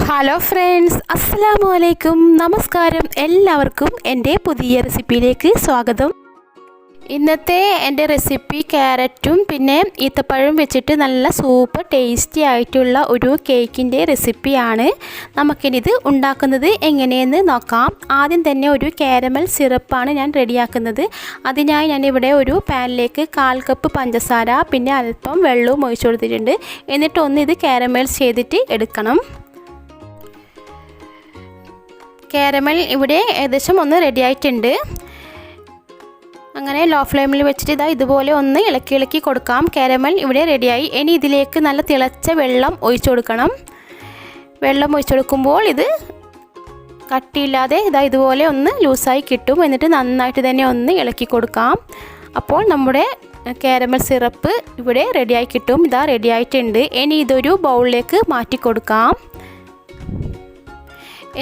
Hello friends, അസ്സലാമു അലൈക്കും. നമസ്കാരം. എല്ലാവർക്കും എൻ്റെ പുതിയ റെസിപ്പിയിലേക്ക് സ്വാഗതം. ഇന്നത്തെ എൻ്റെ റെസിപ്പി ക്യാരറ്റും പിന്നെ ഈത്തപ്പഴവും വെച്ചിട്ട് നല്ല സൂപ്പർ ടേസ്റ്റി ആയിട്ടുള്ള ഒരു കേക്കിൻ്റെ റെസിപ്പിയാണ്. നമുക്കിനിത് ഉണ്ടാക്കുന്നത് എങ്ങനെയെന്ന് നോക്കാം. ആദ്യം തന്നെ ഒരു കാരമൽ സിറപ്പാണ് ഞാൻ റെഡിയാക്കുന്നത്. അതിനായി ഞാനിവിടെ ഒരു പാനിലേക്ക് 1/4 കപ്പ് പഞ്ചസാര പിന്നെ അല്പം വെള്ളവും ഒഴിച്ചു കൊടുത്തിട്ടുണ്ട്. എന്നിട്ട് ഇത് കാരമൽ ചെയ്തിട്ട് എടുക്കണം. കാരമൽ ഇവിടെ ഏകദേശം റെഡി ആയിട്ടുണ്ട്. അങ്ങനെ ലോ ഫ്ലെയിമിൽ വെച്ചിട്ട് ഇതുപോലെ ഇളക്കി കൊടുക്കാം. കാരമൽ ഇവിടെ റെഡിയായി. ഇനി ഇതിലേക്ക് നല്ല തിളച്ച വെള്ളം ഒഴിച്ചു കൊടുക്കണം. വെള്ളം ഒഴിച്ചു കൊടുക്കുമ്പോൾ ഇത് കട്ടിയില്ലാതെ ഇതുപോലെ ലൂസായി കിട്ടും. എന്നിട്ട് നന്നായിട്ട് തന്നെ ഇളക്കി കൊടുക്കാം. അപ്പോൾ നമ്മുടെ കാരമൽ സിറപ്പ് ഇവിടെ റെഡിയായി കിട്ടും. റെഡി ആയിട്ടുണ്ട്. ഇനി ഇതൊരു ബൗളിലേക്ക് മാറ്റി കൊടുക്കാം.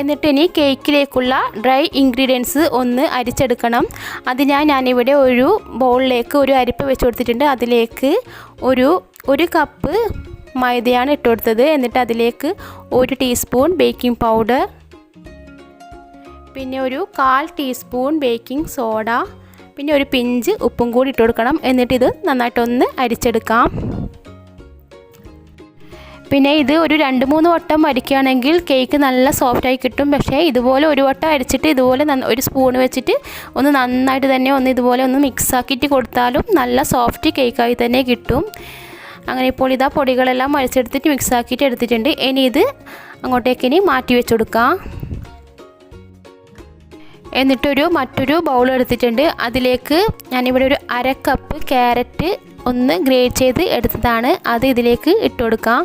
എന്നിട്ട് ഇനി കേക്കിലേക്കുള്ള ഡ്രൈ ഇൻഗ്രീഡിയൻസ് അരിച്ചെടുക്കണം. അതിനായി ഞാനിവിടെ ഒരു ബൗളിലേക്ക് ഒരു അരിപ്പ് വെച്ച് കൊടുത്തിട്ടുണ്ട്. അതിലേക്ക് ഒരു കപ്പ് മൈദയാണ് ഇട്ട് കൊടുത്തത്. എന്നിട്ട് അതിലേക്ക് 1 ടീസ്പൂൺ ബേക്കിംഗ് പൗഡർ, പിന്നെ ഒരു 1/4 ടീസ്പൂൺ ബേക്കിംഗ് സോഡ, പിന്നെ ഒരു പിഞ്ച് ഉപ്പും കൂടി ഇട്ട് കൊടുക്കണം. എന്നിട്ട് ഇത് നന്നായിട്ടൊന്ന് അരിച്ചെടുക്കാം. പിന്നെ ഇത് ഒരു 2-3 വട്ടം അരിക്കുകയാണെങ്കിൽ കേക്ക് നല്ല സോഫ്റ്റായി കിട്ടും. പക്ഷേ ഇതുപോലെ ഒരു വട്ടം അരിച്ചിട്ട് ഇതുപോലെ ഒരു സ്പൂൺ വെച്ചിട്ട് നന്നായിട്ട് തന്നെ ഇതുപോലെ മിക്സ് ആക്കിയിട്ട് കൊടുത്താലും നല്ല സോഫ്റ്റ് കേക്കായി തന്നെ കിട്ടും. അങ്ങനെ ഇപ്പോൾ പൊടികളെല്ലാം അരിച്ചെടുത്തിട്ട് മിക്സ് ആക്കിയിട്ട് എടുത്തിട്ടുണ്ട്. ഇനി ഇത് അങ്ങോട്ടേക്ക് മാറ്റി വെച്ച് കൊടുക്കാം. എന്നിട്ടൊരു മറ്റൊരു ബൗൾ എടുത്തിട്ടുണ്ട്. അതിലേക്ക് ഞാനിവിടെ ഒരു 1/2 കപ്പ് ക്യാരറ്റ് ഗ്രേറ്റ് ചെയ്ത് എടുത്തതാണ്. അത് ഇതിലേക്ക് ഇട്ട് കൊടുക്കാം.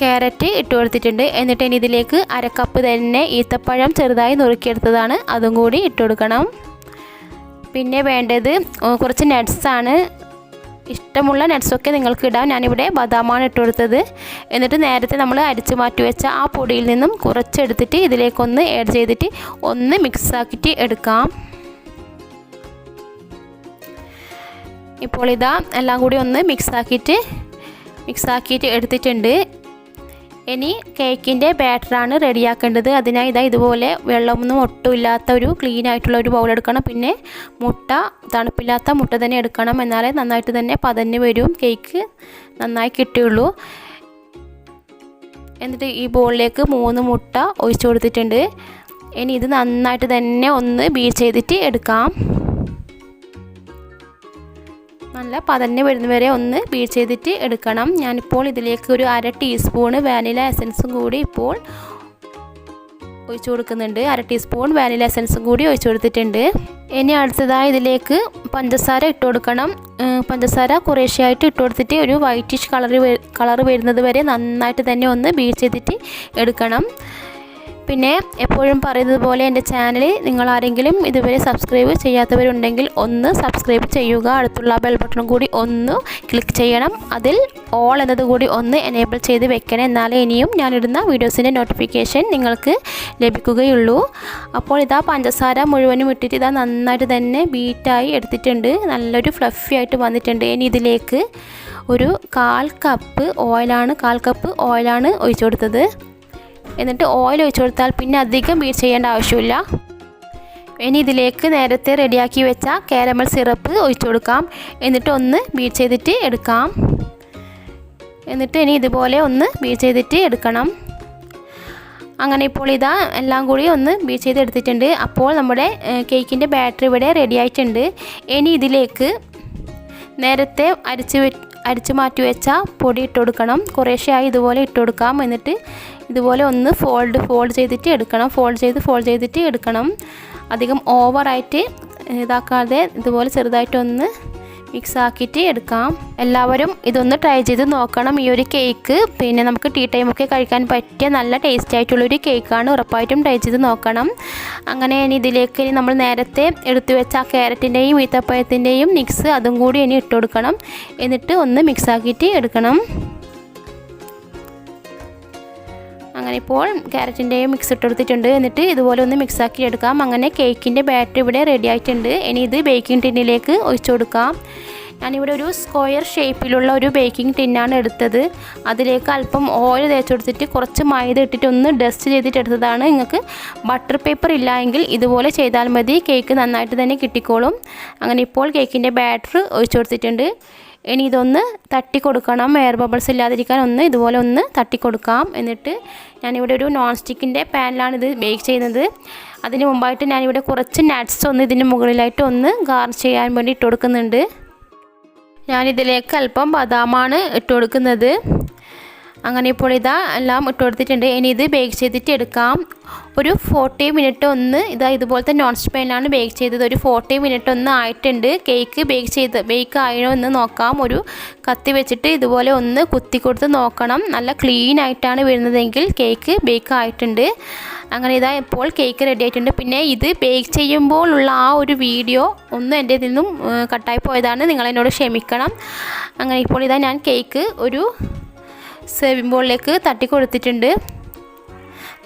ക്യാരറ്റ് ഇട്ട് കൊടുത്തിട്ടുണ്ട്. എന്നിട്ട് ഇനി ഇതിലേക്ക് 1/2 കപ്പ് തന്നെ ഈത്തപ്പഴം ചെറുതായി നുറുക്കിയെടുത്തതാണ്. അതും കൂടി ഇട്ട് കൊടുക്കണം. പിന്നെ വേണ്ടത് കുറച്ച് നട്ട്സാണ്. ഇഷ്ടമുള്ള നട്ട്സൊക്കെ നിങ്ങൾക്ക് ഇടാം. ഞാനിവിടെ ബദാമാണ് ഇട്ട് കൊടുത്തത്. എന്നിട്ട് നേരത്തെ നമ്മൾ അരിച്ച് മാറ്റി വെച്ച ആ പൊടിയിൽ നിന്നും കുറച്ചെടുത്തിട്ട് ഇതിലേക്കൊന്ന് ആഡ് ചെയ്തിട്ട് മിക്സ് ആക്കിയിട്ട് എടുക്കാം. ഇപ്പോൾ എല്ലാം കൂടി മിക്സ് ആക്കിയിട്ട് എടുത്തിട്ടുണ്ട്. ഇനി കേക്കിൻ്റെ ബാറ്ററാണ് റെഡിയാക്കേണ്ടത്. അതിനായി ഇതുപോലെ വെള്ളമൊന്നും ഒട്ടുമില്ലാത്ത ഒരു ക്ലീൻ ആയിട്ടുള്ള ഒരു ബൗൾ എടുക്കണം. പിന്നെ തണുപ്പില്ലാത്ത മുട്ട തന്നെ എടുക്കണം. എന്നാലേ നന്നായിട്ട് തന്നെ പതഞ്ഞ് വരും, കേക്ക് നന്നായി കിട്ടുകയുള്ളൂ. എന്നിട്ട് ഈ ബൗളിലേക്ക് 3 മുട്ട ഒഴിച്ചു കൊടുത്തിട്ടുണ്ട്. ഇനി ഇത് നന്നായിട്ട് തന്നെ ബീറ്റ് ചെയ്തിട്ട് എടുക്കാം. നല്ല പതഞ്ഞ് വരുന്നവരെ ബീറ്റ് ചെയ്തിട്ട് എടുക്കണം. ഞാനിപ്പോൾ ഇതിലേക്ക് ഒരു 1/2 ടീസ്പൂൺ വാനില എസൻസും കൂടി ഇപ്പോൾ ഒഴിച്ചു കൊടുക്കുന്നുണ്ട്. 1/2 ടീസ്പൂൺ വാനില എസൻസും കൂടി ഒഴിച്ചു കൊടുത്തിട്ടുണ്ട്. ഇനി അടുത്തതായി ഇതിലേക്ക് പഞ്ചസാര ഇട്ട് കൊടുക്കണം. പഞ്ചസാര കുറേശ്ശെയായിട്ട് ഇട്ട് കൊടുത്തിട്ട് ഒരു വൈറ്റിഷ് കളർ വരുന്നത് വരെ നന്നായിട്ട് തന്നെ ബീറ്റ് ചെയ്തിട്ട് എടുക്കണം. പിന്നെ എപ്പോഴും പറയുന്നത് പോലെ എൻ്റെ ചാനൽ നിങ്ങൾ ആരെങ്കിലും ഇതുവരെ സബ്സ്ക്രൈബ് ചെയ്യാത്തവരുണ്ടെങ്കിൽ സബ്സ്ക്രൈബ് ചെയ്യുക. അടുത്തുള്ള ബെൽ ബട്ടൺ കൂടി ക്ലിക്ക് ചെയ്യണം. അതിൽ ഓൾ എന്നത് കൂടി എനേബിൾ ചെയ്ത് വെക്കണം. എന്നാലേ ഇനിയും ഞാനിടുന്ന വീഡിയോസിൻ്റെ നോട്ടിഫിക്കേഷൻ നിങ്ങൾക്ക് ലഭിക്കുകയുള്ളൂ. അപ്പോൾ പഞ്ചസാര മുഴുവനും ഇട്ടിട്ട് നന്നായിട്ട് തന്നെ ബീറ്റായി എടുത്തിട്ടുണ്ട്. നല്ലൊരു ഫ്ലഫി ആയിട്ട് വന്നിട്ടുണ്ട്. ഇനി ഇതിലേക്ക് ഒരു 1/4 കപ്പ് ഓയിലാണ് ഒഴിച്ചു കൊടുത്തത്. എന്നിട്ട് ഓയിൽ ഒഴിച്ചു കൊടുത്താൽ പിന്നെ അധികം ബീറ്റ് ചെയ്യേണ്ട ആവശ്യമില്ല. ഇനി ഇതിലേക്ക് നേരത്തെ റെഡിയാക്കി വെച്ച കാരമൽ സിറപ്പ് ഒഴിച്ചു കൊടുക്കാം. എന്നിട്ട് ബീറ്റ് ചെയ്തിട്ട് എടുക്കാം. എന്നിട്ട് ഇനി ഇതുപോലെ ബീറ്റ് ചെയ്തിട്ട് എടുക്കണം. അങ്ങനെ ഇപ്പോൾ എല്ലാം കൂടി ബീറ്റ് ചെയ്ത് എടുത്തിട്ടുണ്ട്. അപ്പോൾ നമ്മുടെ കേക്കിൻ്റെ ബാറ്റർ ഇവിടെ റെഡി ആയിട്ടുണ്ട്. ഇനി ഇതിലേക്ക് നേരത്തെ അരിച്ച് മാറ്റി വെച്ച പൊടി ഇട്ട് കൊടുക്കണം. കുറേശ്ശെയായി ഇതുപോലെ ഇട്ട് കൊടുക്കാം. എന്നിട്ട് ഇതുപോലെ ഫോൾഡ് ചെയ്തിട്ട് എടുക്കണം. ഫോൾഡ് ചെയ്തിട്ട് എടുക്കണം. അധികം ഓവറായിട്ട് ഇതാക്കാതെ ഇതുപോലെ ചെറുതായിട്ട് മിക്സ് ആക്കിയിട്ട് എടുക്കാം. എല്ലാവരും ട്രൈ ചെയ്ത് നോക്കണം. ഈ ഒരു കേക്ക് പിന്നെ നമുക്ക് ടീ ടൈമൊക്കെ കഴിക്കാൻ പറ്റിയ നല്ല ടേസ്റ്റി ആയിട്ടുള്ളൊരു കേക്കാണ്. ഉറപ്പായിട്ടും ട്രൈ ചെയ്ത് നോക്കണം. അങ്ങനെ ഇതിലേക്ക് നമ്മൾ നേരത്തെ എടുത്തു വെച്ച ആ ക്യാരറ്റിൻ്റെയും ഈത്തപ്പഴത്തിൻ്റെയും മിക്സ് അതും കൂടി ഇട്ട് കൊടുക്കണം. എന്നിട്ട് മിക്സ് ആക്കിയിട്ട് എടുക്കണം. അങ്ങനെ ഇപ്പോൾ ക്യാരറ്റിൻ്റെയും മിക്സ് ഇട്ട് കൊടുത്തിട്ടുണ്ട്. എന്നിട്ട് ഇതുപോലെ മിക്സ് ആക്കി എടുക്കാം. അങ്ങനെ കേക്കിൻ്റെ ബാറ്റർ ഇവിടെ റെഡി ആയിട്ടുണ്ട്. ഇനി ഇത് ബേക്കിംഗ് ടിന്നിലേക്ക് ഒഴിച്ചു കൊടുക്കാം. ഞാനിവിടെ ഒരു സ്ക്വയർ ഷേപ്പിലുള്ള ഒരു ബേക്കിംഗ് ടിന്നാണ് എടുത്തത്. അതിലേക്ക് അല്പം ഓയിൽ തേച്ച് കൊടുത്തിട്ട് കുറച്ച് മൈദ ഇട്ടിട്ട് ഒന്ന് ഡസ്റ്റ് ചെയ്തിട്ട് എടുത്തതാണ്. നിങ്ങൾക്ക് ബട്ടർ പേപ്പർ ഇല്ല എങ്കിൽ ഇതുപോലെ ചെയ്താൽ മതി, കേക്ക് നന്നായിട്ട് തന്നെ കിട്ടിക്കോളും. അങ്ങനെ ഇപ്പോൾ കേക്കിൻ്റെ ബാറ്റർ ഒഴിച്ചു കൊടുത്തിട്ടുണ്ട്. ഇനി ഇതൊന്ന് തട്ടി കൊടുക്കണം, എയർ ബബിൾസ് ഇല്ലാതിരിക്കാൻ ഒന്ന് ഇതുപോലെ ഒന്ന് തട്ടി കൊടുക്കാം. എന്നിട്ട് ഞാനിവിടെ ഒരു നോൺ സ്റ്റിക്കിൻ്റെ പാനിലാണ് ഇത് ബേക്ക് ചെയ്യുന്നത്. അതിന് മുമ്പായിട്ട് ഞാനിവിടെ കുറച്ച് നട്ട്സ് ഒന്ന് ഇതിൻ്റെ മുകളിലായിട്ട് ഒന്ന് ഗാർണിഷ് ചെയ്യാൻ വേണ്ടി ഇട്ട് കൊടുക്കുന്നുണ്ട്. ഞാനിതിലേക്ക് അല്പം ബദാമാണ് ഇട്ട് കൊടുക്കുന്നത്. അങ്ങനെ ഇപ്പോൾ ഇതാ എല്ലാം ഇട്ട് കൊടുത്തിട്ടുണ്ട്. ഇനി ഇത് ബേക്ക് ചെയ്തിട്ട് എടുക്കാം. ഒരു 40 മിനിറ്റ് ഒന്ന് ഇതുപോലത്തെ നോൺ സ്റ്റിക്ക് പാനിലാണ് ബേക്ക് ചെയ്തത്. ഒരു 40 മിനിറ്റ് ഒന്ന് ആയിട്ടുണ്ട്. കേക്ക് ബേക്ക് ആയോ എന്ന് നോക്കാം. ഒരു കത്തി വെച്ചിട്ട് ഇതുപോലെ ഒന്ന് കുത്തി കൊടുത്ത് നോക്കണം. നല്ല ക്ലീൻ ആയിട്ടാണ് വരുന്നതെങ്കിൽ കേക്ക് ബേക്ക് ആയിട്ടുണ്ട്. അങ്ങനെ ഇതാ ഇപ്പോൾ കേക്ക് റെഡി ആയിട്ടുണ്ട്. പിന്നെ ഇത് ബേക്ക് ചെയ്യുമ്പോൾ ഉള്ള ആ ഒരു വീഡിയോ ഒന്ന് എൻ്റെ ഇതിൽ നിന്നും കട്ടായി പോയതാണ്, നിങ്ങളെന്നോട് ക്ഷമിക്കണം. അങ്ങനെ ഇപ്പോൾ ഇതാ ഞാൻ കേക്ക് ഒരു സെർവിംഗ് ബോളിലേക്ക് തട്ടി കൊടുത്തിട്ടുണ്ട്.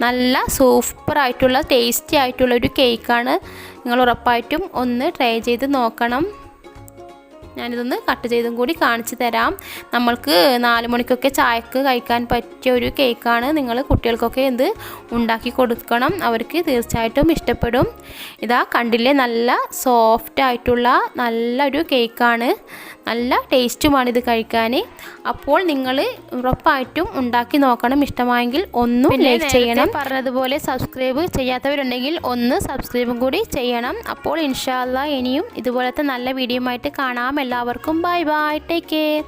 നല്ല സൂപ്പറായിട്ടുള്ള ടേസ്റ്റി ആയിട്ടുള്ള ഒരു കേക്കാണ്. നിങ്ങൾ ഉറപ്പായിട്ടും ഒന്ന് ട്രൈ ചെയ്ത് നോക്കണം. ഞാനിതൊന്ന് കട്ട് ചെയ്തും കൂടി കാണിച്ചു തരാം. നമ്മൾക്ക് 4 മണിക്കൊക്കെ ചായക്ക് കഴിക്കാൻ പറ്റിയ ഒരു കേക്കാണ്. നിങ്ങൾ കുട്ടികൾക്കൊക്കെ ഇത് ഉണ്ടാക്കി കൊടുക്കണം, അവർക്ക് തീർച്ചയായിട്ടും ഇഷ്ടപ്പെടും. ഇതാ കണ്ടില്ലേ, നല്ല സോഫ്റ്റ് ആയിട്ടുള്ള നല്ലൊരു കേക്കാണ്. നല്ല ടേസ്റ്റുമാണ് ഇത് കഴിക്കാൻ. അപ്പോൾ നിങ്ങൾ ഉറപ്പായിട്ടും ഉണ്ടാക്കി നോക്കണം. ഇഷ്ടമായെങ്കിൽ ഒന്നും ലൈക്ക് ചെയ്യണം. പറഞ്ഞതുപോലെ സബ്സ്ക്രൈബ് ചെയ്യാത്തവരുണ്ടെങ്കിൽ ഒന്ന് സബ്സ്ക്രൈബും കൂടി ചെയ്യണം. അപ്പോൾ ഇൻഷാ അല്ലാഹ് ഇനിയും ഇതുപോലത്തെ നല്ല വീഡിയോ ആയിട്ട് കാണാം. എല്ലാവർക്കും ബൈ ബൈ, ടേക്ക് കെയർ.